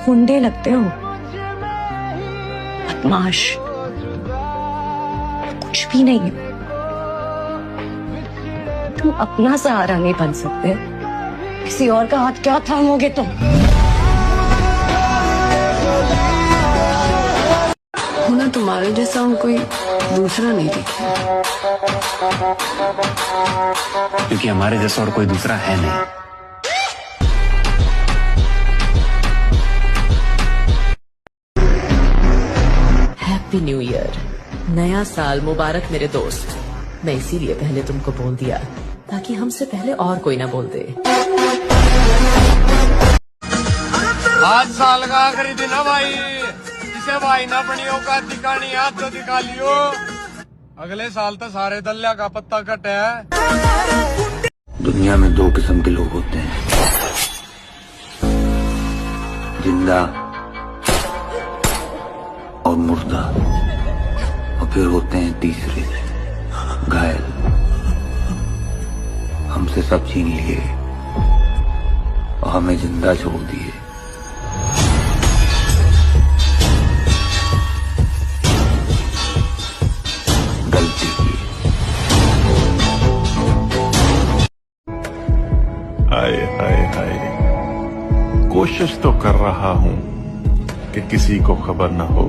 गुंडे लगते हो, बदमाश, कुछ भी नहीं हो। तुम अपना सहारा नहीं बन सकते, किसी और का हाथ क्या थामोगे तुम? ना तुम्हारे जैसा हम कोई दूसरा नहीं दिखा, क्योंकि हमारे जैसा और कोई दूसरा है नहीं। हैप्पी न्यू ईयर, नया साल मुबारक मेरे दोस्त। मैं इसीलिए पहले तुमको बोल दिया ताकि हमसे पहले और कोई ना बोल दे। आज साल का आखिरी दिन है भाई, जिसे भाई ना बनियो का दिखानी आज तो दिखा लियो। अगले साल तो सारे दलिया का पत्ता कट है। दुनिया में दो किस्म के लोग होते हैं, जिंदा और मुर्दा, और फिर होते हैं तीसरे, घायल। हमसे सब छीन लिए और हमें जिंदा छोड़ दिए। गलती की। हाय हाय हाय, कोशिश तो कर रहा हूं कि किसी को खबर न हो,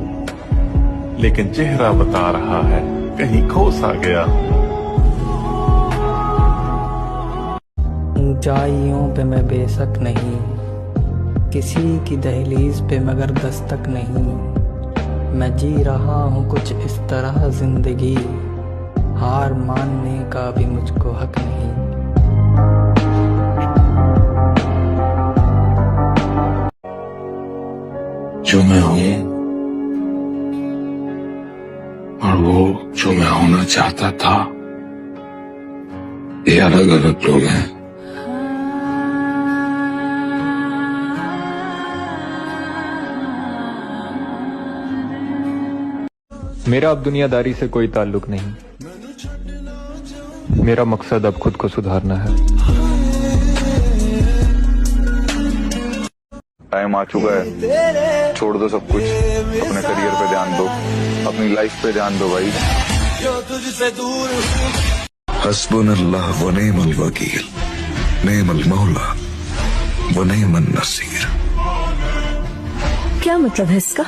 लेकिन चेहरा बता रहा है कहीं खो सा गया। ऊंचाइयों पे मैं बेशक नहीं, किसी की दहलीज पे मगर दस्तक नहीं। मैं जी रहा हूँ कुछ इस तरह जिंदगी, हार मानने का भी मुझको हक नहीं। जो मैं हूँ और वो जो मैं होना चाहता था, ये अलग अलग लोग हैं। मेरा अब दुनियादारी से कोई ताल्लुक नहीं, मेरा मकसद अब खुद को सुधारना है। टाइम आ चुका है, छोड़ दो सब कुछ, अपने करियर पे ध्यान दो, अपनी लाइफ पे ध्यान दो भाई। हस्बुनल्लाह व निअमल वकील, निअमल मौला व निअमन नसीर। क्या मतलब है इसका?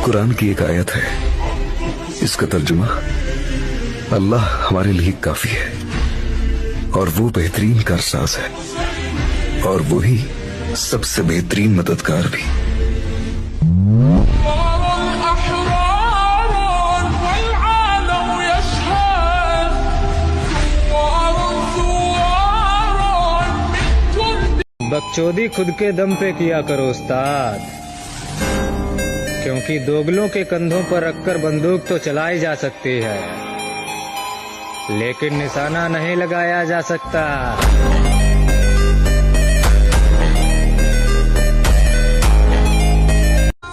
कुरान की एक आयत है, इसका तर्जुमा अल्लाह हमारे लिए काफी है और वो बेहतरीन कारसाज है और वो ही सबसे बेहतरीन मददगार भी। बकचोदी खुद के दम पे किया करो उस्ताद, क्योंकि दोगलों के कंधों पर रखकर बंदूक तो चलाई जा सकती है, लेकिन निशाना नहीं लगाया जा सकता।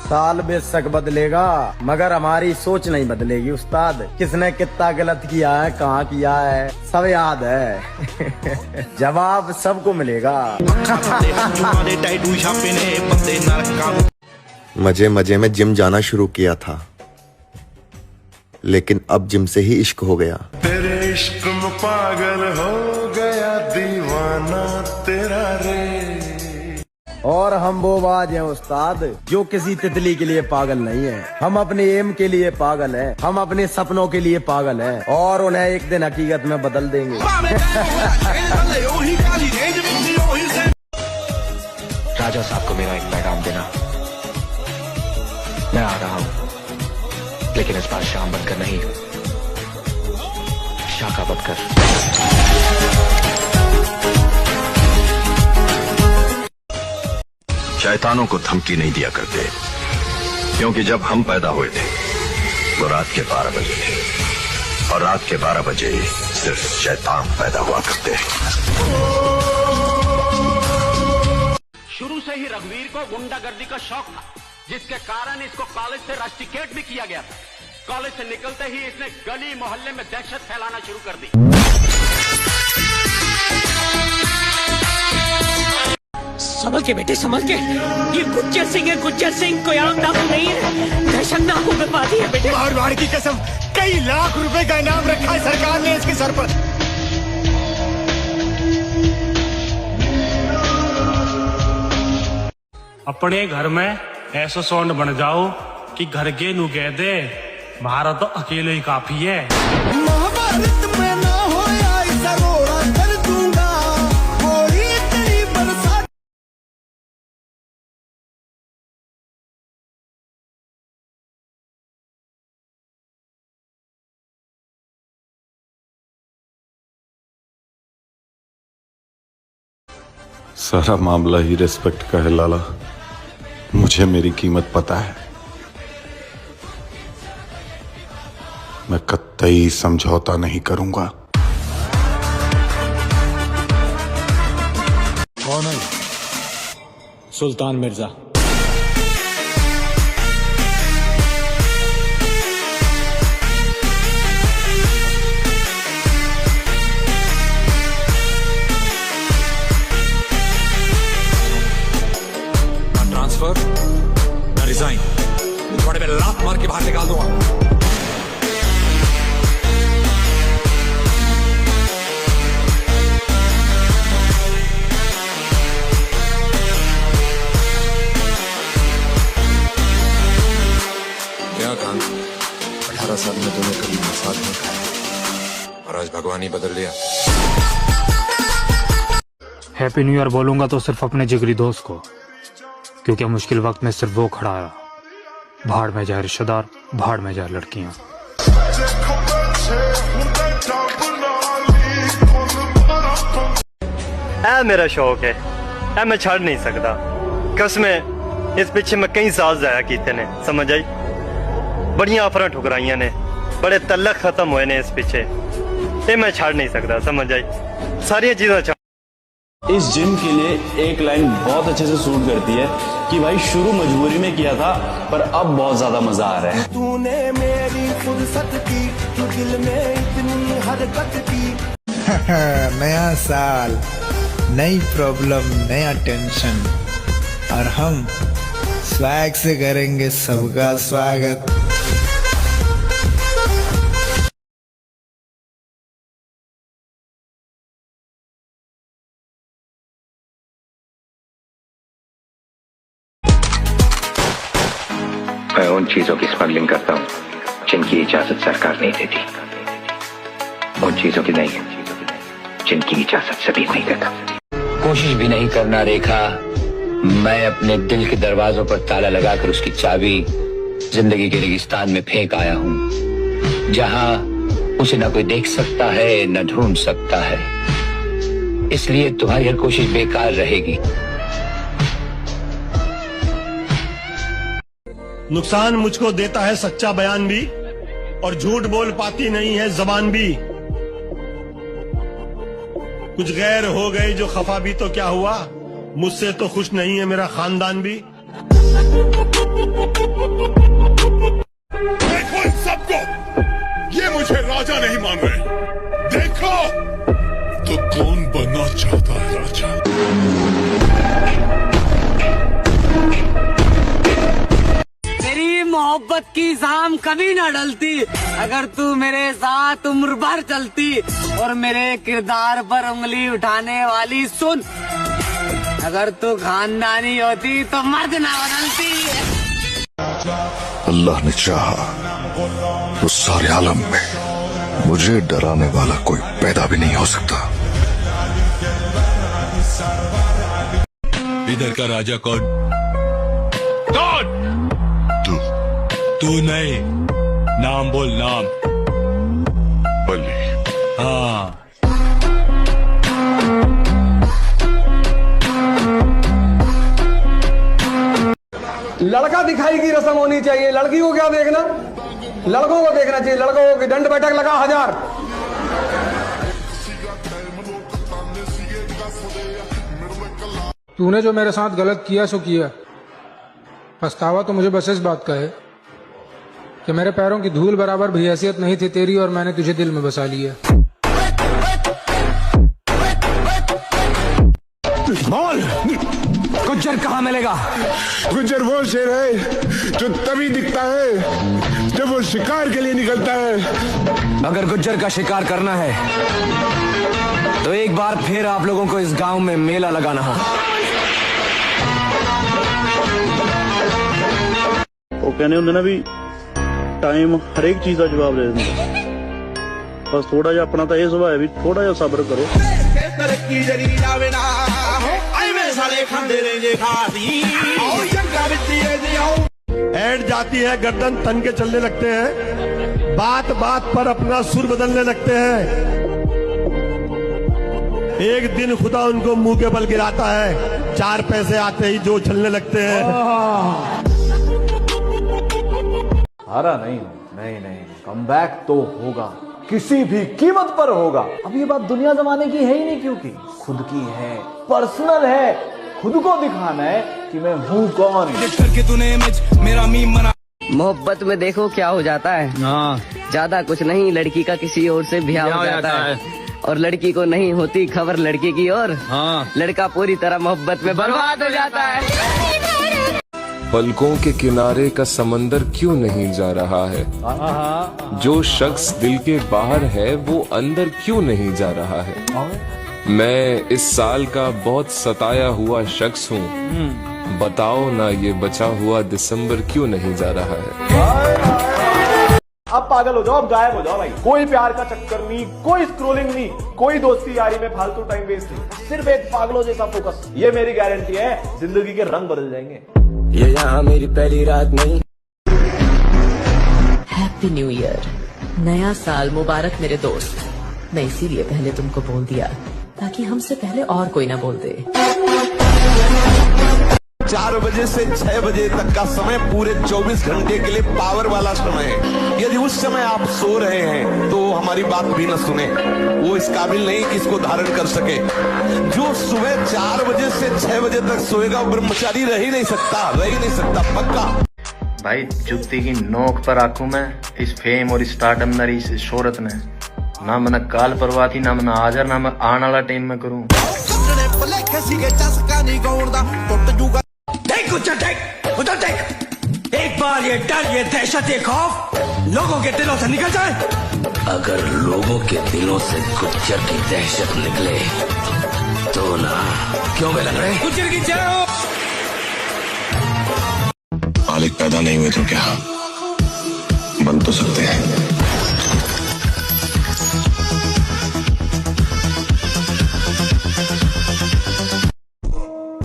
साल बेशक बदलेगा मगर हमारी सोच नहीं बदलेगी उस्ताद। किसने कितना गलत किया है, कहाँ किया है, सब याद है। जवाब सबको मिलेगा। मजे मजे में जिम जाना शुरू किया था, लेकिन अब जिम से ही इश्क हो गया। तेरे इश्क में पागल हो गया दीवाना तेरा रे। और हम वो बाज हैं उस्ताद जो किसी तितली के लिए पागल नहीं है। हम अपने एम के लिए पागल हैं, हम अपने सपनों के लिए पागल हैं और उन्हें एक दिन हकीकत में बदल देंगे। राजा साहब को मेरा एक पैगाम देना, मैं आ रहा हूं, लेकिन इस बार शाम बनकर नहीं, शाखा बनकर। शैतानों को धमकी नहीं दिया करते, क्योंकि जब हम पैदा हुए थे वो रात के 12 बजे थे और रात के 12 बजे सिर्फ शैतान पैदा हुआ करते। शुरू से ही रघुवीर को गुंडागर्दी का शौक था, जिसके कारण इसको कॉलेज से रस्टिकेट भी किया गया था। कॉलेज से निकलते ही इसने गली मोहल्ले में दहशत फैलाना शुरू कर दी। संभल के बेटे संभल के। ये गुज्जर सिंह है, गुज्जर सिंह कोई आम नाम नहीं है। दहशत नामों पे बाती है बेटे। मारवाड़ की कसम, कई लाख रुपए का इनाम रखा है सरकार ने इसके सर पर। अपने घर में ऐसा साउंड बन जाओ कि घर के नु कह दे भारत तो अकेले ही काफी है। महाभारत में ना हो ऐसा रोड़ा कर दूंगा, कोई तेरी बरसात। सारा मामला ही रिस्पेक्ट का है लाला। मुझे मेरी कीमत पता है। मैं कतई समझौता नहीं करूंगा। कौन है? सुल्तान मिर्जा। ट्रांसफर ना रिजाइन, थोड़े में लात मार के बाहर निकाल दूंगा। क्या काम? 18 साल में तूने कभी साथ नहीं खाया और आज भगवान ही बदल दिया। हैप्पी न्यू ईयर बोलूंगा तो सिर्फ अपने जिगरी दोस्त को, क्योंकि मुश्किल वक्त में सिर्फ वो खड़ा आया। भाड़ में जाए रिश्तेदार, भाड़ में जाए लड़कियां। ऐ मेरा शौक है, ऐ मैं छड़ नहीं सकता। कसमें इस पीछे मैं कई साल जाया कीते ने, समझ आई। बड़ियां आफर ठुकराइया ने, बड़े तल्लक खत्म हुए ने इस पीछे। ये मैं छड़ नहीं सकता, समझ आई। सारी चीजें इस जिम के लिए एक लाइन बहुत अच्छे से सूट करती है कि भाई शुरू मजबूरी में किया था पर अब बहुत ज्यादा मजा आ रहा है। तूने मेरी फुर्सत की, तू दिल में इतनी हरकत की। नया साल, नई प्रॉब्लम, नया टेंशन, और हम स्वैग से करेंगे सबका स्वागत। मैं उन चीजों की स्मगलिंग करता हूँ जिनकी इजाजत सरकार नहीं देती, उन चीजों की नहीं जिनकी इजाजत सभी नहीं देता। कोशिश भी नहीं करना रेखा, मैं अपने दिल के दरवाजों पर ताला लगाकर उसकी चाबी जिंदगी के रेगिस्तान में फेंक आया हूँ, जहाँ उसे न कोई देख सकता है न ढूंढ सकता है। इसलिए तुम्हारी हर कोशिश बेकार रहेगी। नुकसान मुझको देता है सच्चा बयान भी, और झूठ बोल पाती नहीं है जबान भी। कुछ गैर हो गए जो खफा भी तो क्या हुआ, मुझसे तो खुश नहीं है मेरा खानदान भी। देखो इन सबको, ये मुझे राजा नहीं मान रहे। देखो तो कौन बनना चाहता है राजा। मोहब्बत की शाम कभी ना ढलती अगर तू मेरे साथ उम्र भर चलती। और मेरे किरदार पर उंगली उठाने वाली सुन, अगर तू खानदानी होती तो मर्द ना बदलती। अल्लाह ने चाहा तो सारे आलम में मुझे डराने वाला कोई पैदा भी नहीं हो सकता। इधर का राजा कौन? कौन? तू नहीं, नाम बोल, नाम। बली। हाँ। लड़का दिखाई की रस्म होनी चाहिए, लड़की को क्या देखना? लड़कों को देखना चाहिए। लड़कों को दंड बैठक लगा 1000। तूने जो मेरे साथ गलत किया सो किया, पछतावा तो मुझे बस इस बात का है कि मेरे पैरों की धूल बराबर भी हैसियत नहीं थी तेरी, और मैंने तुझे दिल में बसा लिया। बोल गुज्जर कहाँ मिलेगा? गुज्जर वो शेर है जो तभी दिखता है जब वो शिकार के लिए निकलता है। अगर गुज्जर का शिकार करना है तो एक बार फिर आप लोगों को इस गांव में मेला लगाना हो। वो कहने होंगे ना भी टाइम हर एक चीज का जवाब दे देंगे, बस थोड़ा जा अपना तो ये सुभाव है भी थोड़ा जा सब्र करो। ऐड जाती है, गर्दन तन के चलने लगते हैं, बात बात पर अपना सुर बदलने लगते हैं। एक दिन खुदा उनको मुंह के बल गिराता है, 4 पैसे आते ही जो चलने लगते हैं। हारा नहीं, कमबैक तो होगा, किसी भी कीमत पर होगा। अब ये बात दुनिया जमाने की है ही नहीं, क्योंकि खुद की है, पर्सनल है, खुद को दिखाना है कि मैं हूँ कौन। करके तूने इमेज मेरा मीम बना। मोहब्बत में देखो क्या हो जाता है, ज्यादा कुछ नहीं, लड़की का किसी और से ब्याह हो जाता है और लड़की को नहीं होती खबर लड़के की और लड़का पूरी तरह मोहब्बत में बर्बाद हो जाता है। पलकों के किनारे का समंदर क्यों नहीं जा रहा है? जो शख्स दिल के बाहर है वो अंदर क्यों नहीं जा रहा है? मैं इस साल का बहुत सताया हुआ शख्स हूँ, बताओ ना ये बचा हुआ दिसंबर क्यों नहीं जा रहा है? अब पागल हो जाओ, अब गायब हो जाओ भाई। कोई प्यार का चक्कर नहीं, कोई स्क्रोलिंग नहीं, कोई दोस्ती यारी में फालतू टाइम वेस्ट नहीं, सिर्फ एक पागलों जैसा फोकस। ये मेरी गारंटी है, जिंदगी के रंग बदल जाएंगे। ये यहाँ मेरी पहली रात नहीं। हैप्पी न्यू ईयर, नया साल मुबारक मेरे दोस्त। मैं इसीलिए पहले तुमको बोल दिया ताकि हमसे पहले और कोई ना बोल दे। 4 बजे से 6 बजे तक का समय पूरे 24 घंटे के लिए पावर वाला समय है। यदि उस समय आप सो रहे हैं तो हमारी बात भी न सुने, वो इस काबिल नहीं कि इसको धारण कर सके। जो सुबह 4 बजे से 6 बजे तक सोएगा वो ब्रह्मचारी रह ही नहीं सकता, पक्का। भाई जुत्ती की नोक पर आंखों में इस फेम और स्टारडम नरी इस शोहरत ने ना मैंने काल परवाह थी, ना मैंने हाजर, ना मैं आने वाला टाइम में करूं। एक बार ये डर, ये दहशत, ये खौफ लोगों के दिलों से निकल जाए। अगर लोगों के दिलों से गुज्जर की दहशत निकले तो ना, क्यों बे लग रहे? गुज्जर की जय हो। मालिक पैदा नहीं हुए तो क्या बन तो सकते हैं।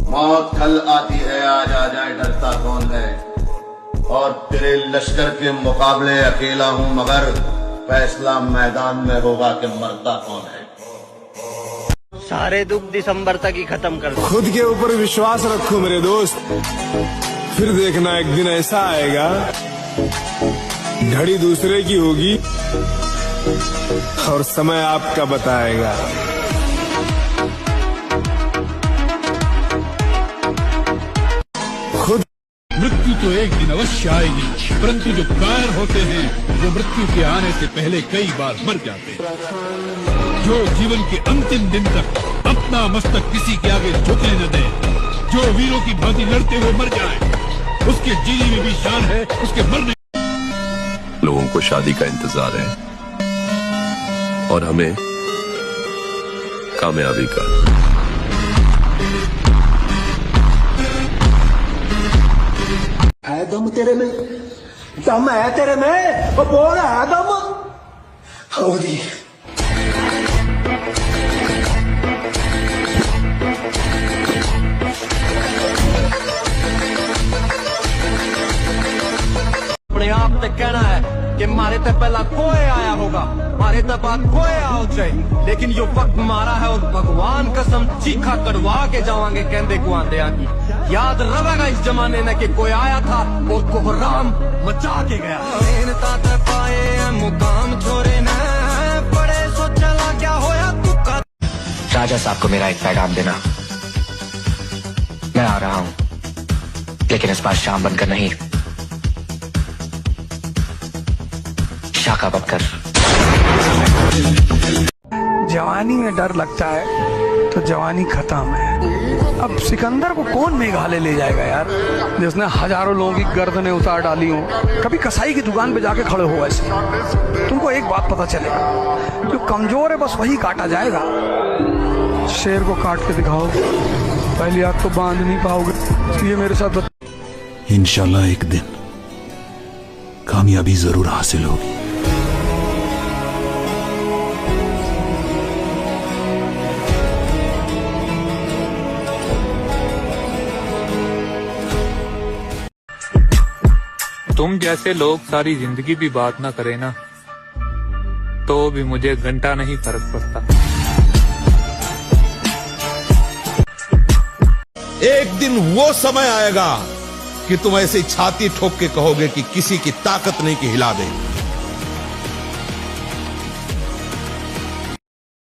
मौत कल आती है, आज आ जाए डरता कौन है। और तेरे लश्कर के मुकाबले अकेला हूँ, मगर फैसला मैदान में होगा कि मरता कौन है। सारे दुख दिसंबर तक ही खत्म कर दो। खुद के ऊपर विश्वास रखो मेरे दोस्त, फिर देखना एक दिन ऐसा आएगा, घड़ी दूसरे की होगी और समय आपका बताएगा। मृत्यु तो एक दिन अवश्य आएगी, परंतु जो कायर होते हैं वो मृत्यु के आने से पहले कई बार मर जाते हैं। जो जीवन के अंतिम दिन तक अपना मस्तक किसी के आगे झुकने न दे, जो वीरों की भांति लड़ते हुए मर जाए, उसके जीने में भी शान है, उसके मरने। लोगों को शादी का इंतजार है और हमें कामयाबी का। है दम तेरे में, दम है तेरे में, वो बोल है दम। होगी अपने आप से कहना है कि मारे तो पहला कोई आया होगा, मारे तो बाद कोई आओ चाहिए, लेकिन यो वक्त मारा है और भगवान कसम चीखा कड़वा के जावांगे कहते को आंदे आगी। याद रवेगा इस जमाने में कि कोई आया था और कोहराम मचा के गया। पाए मुकाम छोरे न बड़े सोचा ला क्या होया तुका। राजा साहब को मेरा एक पैगाम देना, मैं आ रहा हूँ, लेकिन इस बार शाम बनकर नहीं, शाखा बनकर। जवानी में डर लगता है तो जवानी खत्म है। अब सिकंदर को कौन मेघालय ले जाएगा यार, जिसने हजारों लोगों की गर्दनें उतार डाली हो। कभी कसाई की दुकान पे जाके खड़े हो ऐसे, तुमको एक बात पता चलेगा, जो कमजोर है बस वही काटा जाएगा। शेर को काट के दिखाओ, पहली आग तो बांध नहीं पाओगे। ये मेरे साथ इंशाल्लाह एक दिन कामयाबी जरूर हासिल होगी। तुम जैसे लोग सारी जिंदगी भी बात ना करे ना, तो भी मुझे घंटा नहीं फर्क पड़ता। एक दिन वो समय आएगा कि तुम ऐसे छाती ठोक के कहोगे कि किसी की ताकत नहीं कि हिला दे।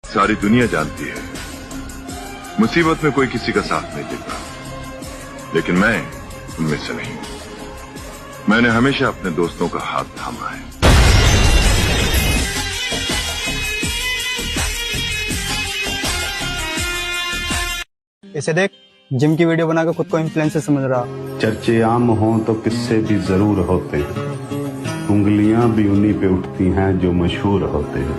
सारी दुनिया जानती है मुसीबत में कोई किसी का साथ नहीं देता, लेकिन मैं उनमें से नहीं। मैंने हमेशा अपने दोस्तों का हाथ थामा है। इसे देख, जिम की वीडियो बनाकर खुद को इन्फ्लुएंसर समझ रहा। चर्चे आम हों तो किस्से भी जरूर होते हैं, उंगलियां भी उन्हीं पे उठती हैं जो मशहूर होते हैं।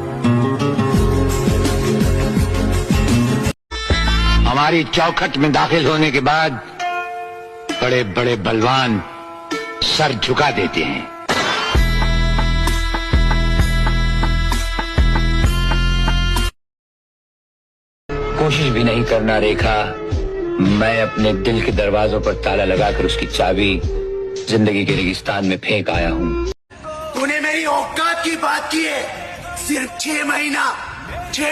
हमारी चौखट में दाखिल होने के बाद बड़े बड़े बलवान सर झुका देते हैं। कोशिश भी नहीं करना रेखा, मैं अपने दिल के दरवाजों पर ताला लगाकर उसकी चाबी जिंदगी के रेगिस्तान में फेंक आया हूँ। तूने मेरी औकात की बात की है। सिर्फ 6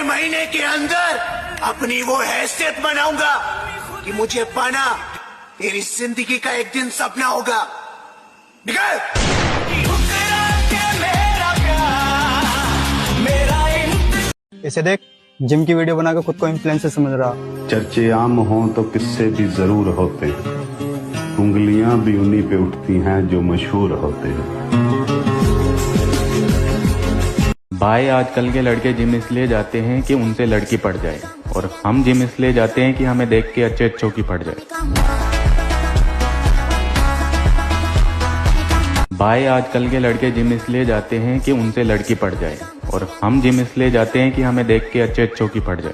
महीने के अंदर अपनी वो हैसियत बनाऊंगा कि मुझे पाना तेरी जिंदगी का एक दिन सपना होगा। निकल। इसे देख, जिम की वीडियो बनाकर खुद को इन्फ्लुएंसर समझ रहा। चर्चे आम हों तो किस्से भी जरूर होते हैं, उंगलियां भी उन्हीं पे उठती हैं जो मशहूर होते हैं। भाई आजकल के लड़के जिम इसलिए जाते हैं कि उनसे लड़की पड़ जाए, और हम जिम इसलिए जाते हैं कि हमें देख के अच्छे अच्छों की पड़ जाए। भाई आजकल के लड़के जिम इसलिए जाते हैं कि उनसे लड़की पड़ जाए, और हम जिम इसलिए जाते हैं कि हमें देख के अच्छे अच्छों की पड़ जाए।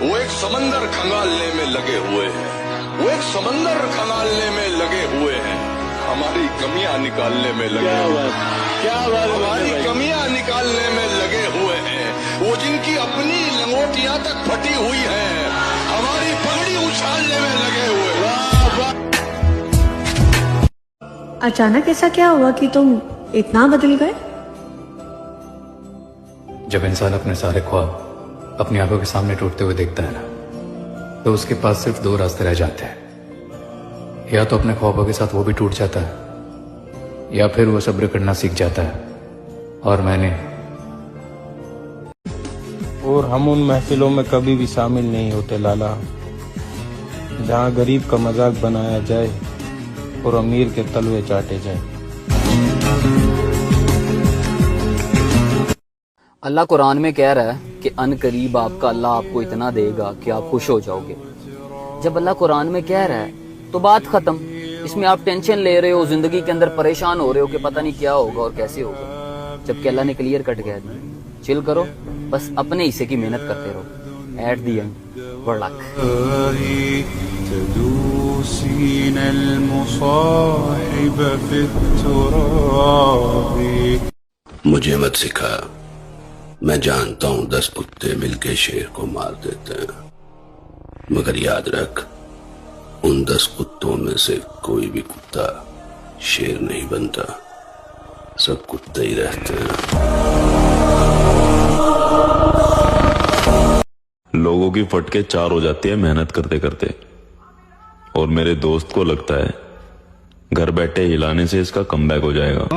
वो एक समंदर खंगालने में लगे हुए हैं, वो एक समंदर खंगालने में लगे हुए हैं, हमारी कमियां निकालने में लगे हुए हैं। क्या बात, हमारी कमियां निकालने में लगे हुए हैं। वो जिनकी अपनी लंगोटियां तक फटी हुई हैं, हमारी पगड़ी उछालने में लगे हुए हैं। अचानक ऐसा क्या हुआ कि तुम इतना बदल गए? जब इंसान अपने सारे ख्वाब अपनी आंखों के सामने टूटते हुए देखता है ना, तो उसके पास सिर्फ 2 रास्ते रह जाते हैं। या तो अपने ख्वाबों के साथ वो भी टूट जाता है, या फिर वो सब्र करना सीख जाता है। और मैंने और हम उन महफिलों में कभी भी शामिल नहीं होते लाला, जहाँ गरीब का मजाक बनाया जाए और अमीर के तलवे चाटे जाए। अल्लाह कुरान में कह रहा है कि अनकरीब आपका अल्लाह आपको इतना देगा कि आप खुश हो जाओगे। जब अल्लाह कुरान में कह रहा है तो बात खत्म। इसमें आप टेंशन ले रहे हो, जिंदगी के अंदर परेशान हो रहे हो कि पता नहीं क्या होगा और कैसे होगा, जबकि अल्लाह ने क्लियर कट कह दिया, चिल करो, बस अपने हिस्से की मेहनत करते रहो। At the end good luck. मुझे मत सिखा, मैं जानता हूं 10 कुत्ते मिलके शेर को मार देते हैं, मगर याद रख, उन 10 कुत्तों में से कोई भी कुत्ता शेर नहीं बनता, सब कुत्ते ही रहते हैं। लोगों की फटके 4 हो जाती है मेहनत करते करते, और मेरे दोस्त को लगता है घर बैठे हिलाने से इसका कमबैक हो जाएगा।